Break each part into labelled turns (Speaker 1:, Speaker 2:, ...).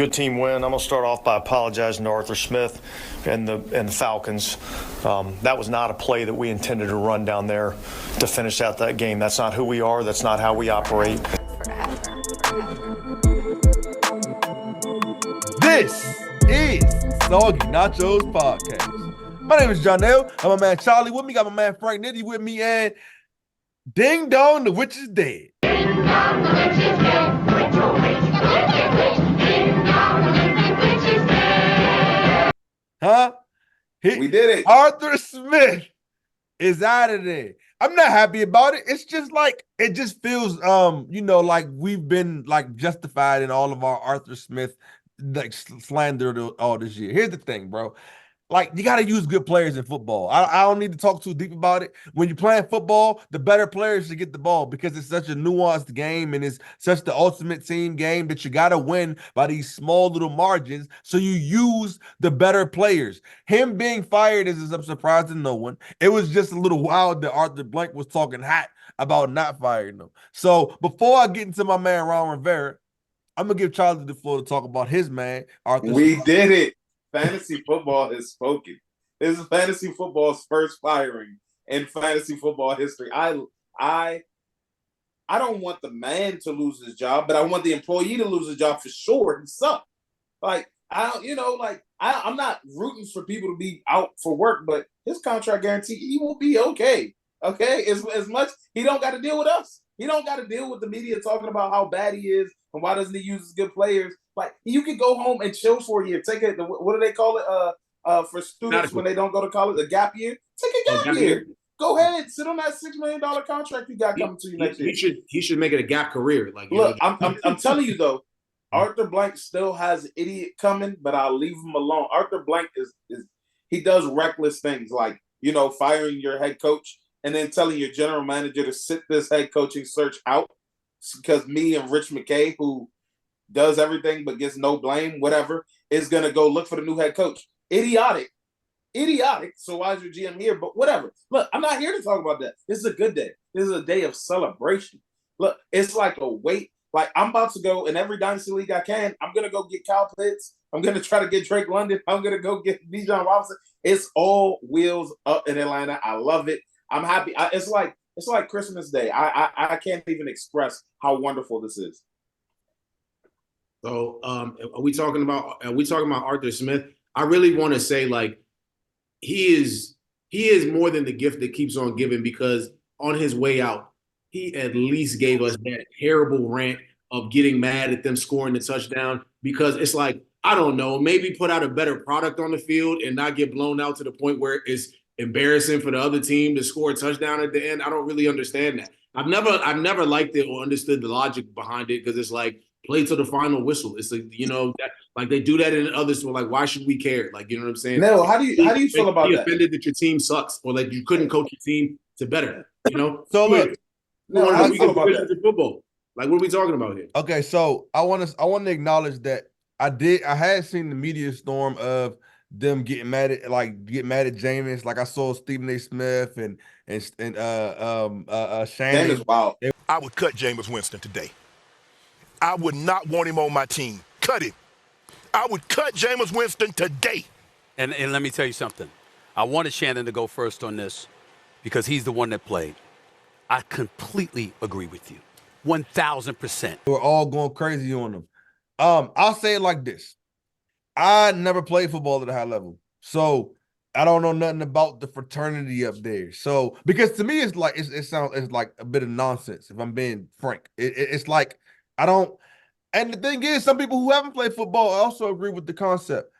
Speaker 1: Good team win. I'm going to start off by apologizing to Arthur Smith and the Falcons. That was not a play that we intended to run down there to finish out that game. That's not who we are. That's not how we operate.
Speaker 2: This is Soggy Nachos Podcast. My name is Jonell. I'm my man Charlie with me. Got my man Frank Nitty with me, and Ding Dong, the witch is dead.
Speaker 3: Ding dong, the witch is dead. Witch, oh, witch, the wicked witch. Ding dong, the wicked witch is dead.
Speaker 2: Huh?
Speaker 4: We did it.
Speaker 2: Arthur Smith is out of there. I'm not happy about it. It's just like, it just feels, like we've been like justified in all of our Arthur Smith like slander all this year. Here's the thing, bro. Like, you got to use good players in football. I don't need to talk too deep about it. When you're playing football, the better players should get the ball because it's such a nuanced game and it's such the ultimate team game that you got to win by these small little margins. So you use the better players. Him being fired is a surprise to no one. It was just a little wild that Arthur Blank was talking hot about not firing him. So before I get into my man, Ron Rivera, I'm going to give Charlie the floor to talk about his man, Arthur
Speaker 4: We
Speaker 2: Smith.
Speaker 4: did it. Fantasy football has spoken. This is fantasy football's first firing in fantasy football history. I don't want the man to lose his job, but I want the employee to lose his job for sure. He sucked. Like, I'm not rooting for people to be out for work, but his contract guarantee, he will be okay. Okay? As much, he don't got to deal with us. He don't got to deal with the media talking about how bad he is and why doesn't he use his good players. Like, you can go home and chill for a year. Take it. What do they call it? For students when they don't go to college, a gap year. Take a gap year. Go ahead, sit on that $6 million contract you got coming to you next year.
Speaker 5: He should make it a gap career. Like,
Speaker 4: look, I'm telling you though, Arthur Blank still has an idiot coming, but I'll leave him alone. Arthur Blank is he does reckless things like firing your head coach and then telling your general manager to sit this head coaching search out because me and Rich McKay, who does everything but gets no blame, whatever, is going to go look for the new head coach. Idiotic. So why is your GM here? But whatever. Look, I'm not here to talk about that. This is a good day. This is a day of celebration. Look, it's like a weight. Like, I'm about to go in every dynasty league I can. I'm going to go get Kyle Pitts. I'm going to try to get Drake London. I'm going to go get Bijan Robinson. It's all wheels up in Atlanta. I love it. I'm happy. It's like Christmas Day. I can't even express how wonderful this is.
Speaker 5: So are we talking about Arthur Smith? I really want to say, like, he is more than the gift that keeps on giving, because on his way out, he at least gave us that terrible rant of getting mad at them scoring the touchdown, because it's like, I don't know, maybe put out a better product on the field and not get blown out to the point where it's embarrassing for the other team to score a touchdown at the end. I don't really understand that. I've never liked it or understood the logic behind it, because it's like, play to the final whistle. It's like, that, like, they do that in others. So, like, why should we care? Like, you know what I'm saying?
Speaker 4: No, how do you feel about that?
Speaker 5: Offended that your team sucks, or like you couldn't coach your team to better.
Speaker 2: So look,
Speaker 4: how do you feel about that?
Speaker 5: Football. Like, what are we talking about here?
Speaker 2: okay, so I want to acknowledge that I had seen the media storm of them getting mad at Jameis. Like, I saw Stephen A. Smith and Shannon.
Speaker 4: That is wild.
Speaker 6: I would cut Jameis Winston today. I would not want him on my team. Cut him. I would cut Jameis Winston today.
Speaker 7: And let me tell you something. I wanted Shannon to go first on this because he's the one that played. I completely agree with you. 1,000%.
Speaker 2: We're all going crazy on them. I'll say it like this. I never played football at a high level, so I don't know nothing about the fraternity up there. So, because to me, it's like it's like a bit of nonsense, if I'm being frank. It's like, I don't, and the thing is, some people who haven't played football also agree with the concept.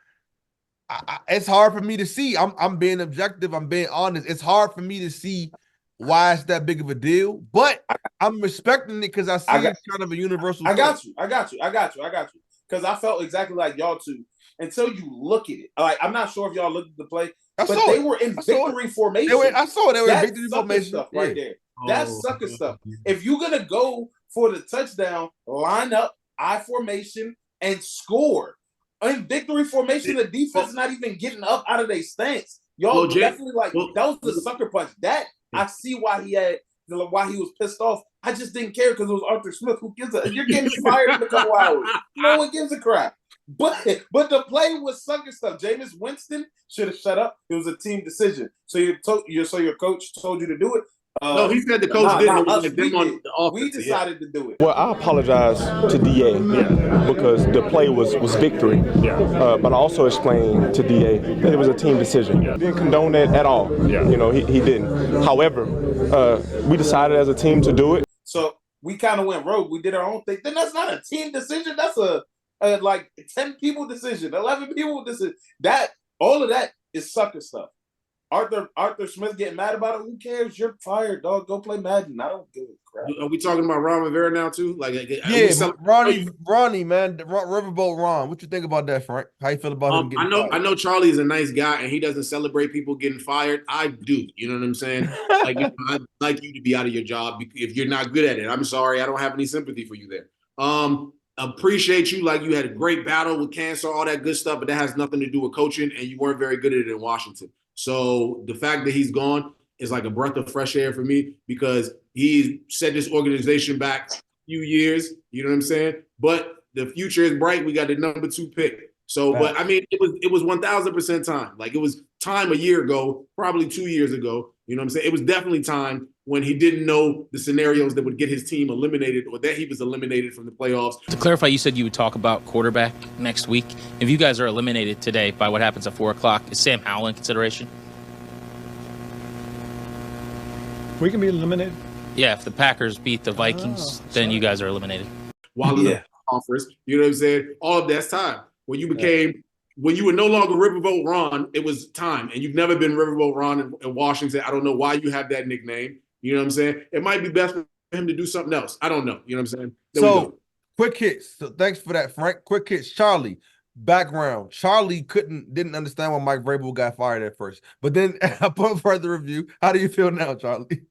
Speaker 2: It's hard for me to see. I'm being objective. I'm being honest. It's hard for me to see why it's that big of a deal, but I'm respecting it because I see it's kind of a universal.
Speaker 4: I got you. Because I felt exactly like y'all two until you look at it. Like, I'm not sure if y'all looked at the play, but they were in victory formation.
Speaker 2: I saw they were in victory
Speaker 4: formation stuff right there. That's sucker stuff. If you're gonna go for the touchdown, line up, I formation, and score. In victory formation, the defense is not even getting up out of their stance. Y'all definitely that was the sucker punch. That I see why he was pissed off. I just didn't care because it was Arthur Smith. Who gives a? You're getting fired in a couple hours. No one gives a crap. But the play was sucker stuff. Jameis Winston should have shut up. It was a team decision. So your coach told you to do it.
Speaker 5: No, he said the coach didn't. It was
Speaker 4: Us,
Speaker 5: like them on the offense.
Speaker 4: we decided to do it.
Speaker 8: Well, I apologize to DA because the play was victory. But I also explained to DA that it was a team decision. Didn't condone that at all. You know, he didn't. However, we decided as a team to do it.
Speaker 4: So we kind of went rogue. We did our own thing. Then that's not a team decision. That's a like 10 people decision, 11 people decision. All of that is sucker stuff. Arthur Smith getting mad about it. Who cares? You're fired, dog. Go play Madden. I don't give a crap.
Speaker 5: Are we talking about Ron Rivera now too? Like,
Speaker 2: Ronnie, man, Riverboat Ron. What you think about that, Frank? How you feel about him getting fired?
Speaker 5: I know Charlie is a nice guy and he doesn't celebrate people getting fired. I do. You know what I'm saying? Like, I'd like you to be out of your job if you're not good at it. I'm sorry. I don't have any sympathy for you there. Appreciate you. Like, you had a great battle with cancer, all that good stuff, but that has nothing to do with coaching, and you weren't very good at it in Washington. So the fact that he's gone is like a breath of fresh air for me because he set this organization back a few years. You know what I'm saying? But the future is bright. We got the number 2 pick. So, but I mean, it was 1000% time. Like, it was time a year ago, probably 2 years ago. You know what I'm saying? It was definitely time when he didn't know the scenarios that would get his team eliminated or that he was eliminated from the playoffs.
Speaker 9: To clarify, you said you would talk about quarterback next week. If you guys are eliminated today by what happens at 4 o'clock, is Sam Howell in consideration?
Speaker 10: We can be eliminated.
Speaker 9: Yeah, if the Packers beat the Vikings, then you guys are eliminated.
Speaker 5: While in the conference, you know what I'm saying? All of that's time. When you were no longer Riverboat Ron, it was time. And you've never been Riverboat Ron in Washington. I don't know why you have that nickname. You know what I'm saying? It might be best for him to do something else. I don't know. You know what I'm saying?
Speaker 2: So, quick hits. So thanks for that, Frank. Quick hits. Charlie, background. Charlie didn't understand why Mike Vrabel got fired at first. But then upon further review, how do you feel now, Charlie?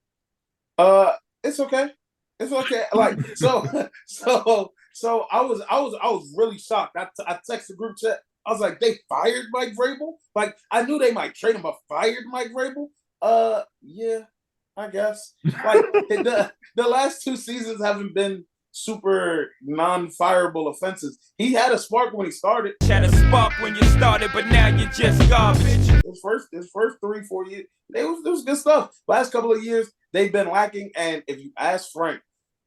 Speaker 4: It's okay. It's okay. Like, so I was really shocked. I texted the group chat. I was like, they fired Mike Vrabel? Like, I knew they might trade him, but fired Mike Vrabel? Yeah, I guess. Like, the last 2 seasons haven't been super non-fireable offenses. He had a spark when he started.
Speaker 11: Had a spark when you started, but now you're just garbage.
Speaker 4: His first 3-4 years, it was good stuff. Last couple of years, they've been lacking. And if you ask Frank,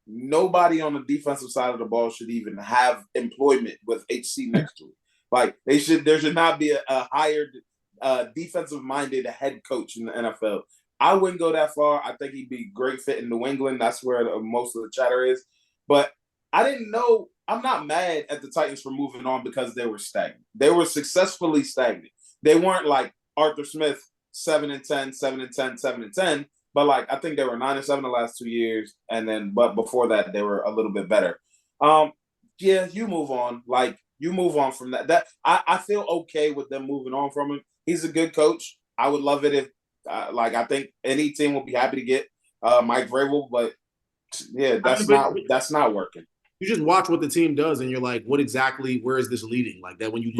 Speaker 4: nobody on the defensive side of the ball should even have employment with HC next to it. Like, there should not be a hired defensive-minded head coach in the NFL. I wouldn't go that far. I think he'd be a great fit in New England. That's where most of the chatter is. But I didn't know. I'm not mad at the Titans for moving on because they were stagnant. They were successfully stagnant. They weren't like Arthur Smith, 7-10, 7-10, 7-10. But like, I think they were 9-7 the last 2 years, but before that they were a little bit better. Yeah, you move on. Like, you move on from that. I feel okay with them moving on from him. He's a good coach. I would love it if, I think any team will be happy to get Mike Vrabel, but yeah, that's not working.
Speaker 5: You just watch what the team does, and you're like, where is this leading? Like that when you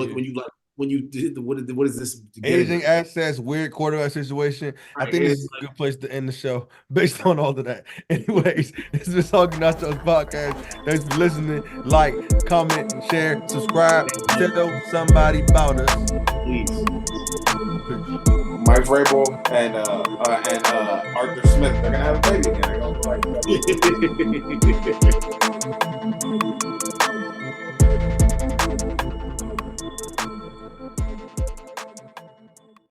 Speaker 5: did what is this?
Speaker 2: Aging assets, weird quarterback situation. I think this is a good place to end the show based on all of that. Anyways, this is the Soggy Nachos podcast. Thanks for listening. Like, comment, share, subscribe. Tell somebody about us.
Speaker 5: Please.
Speaker 4: Mike Vrabel and Arthur Smith, they're gonna have a baby again. They're gonna go like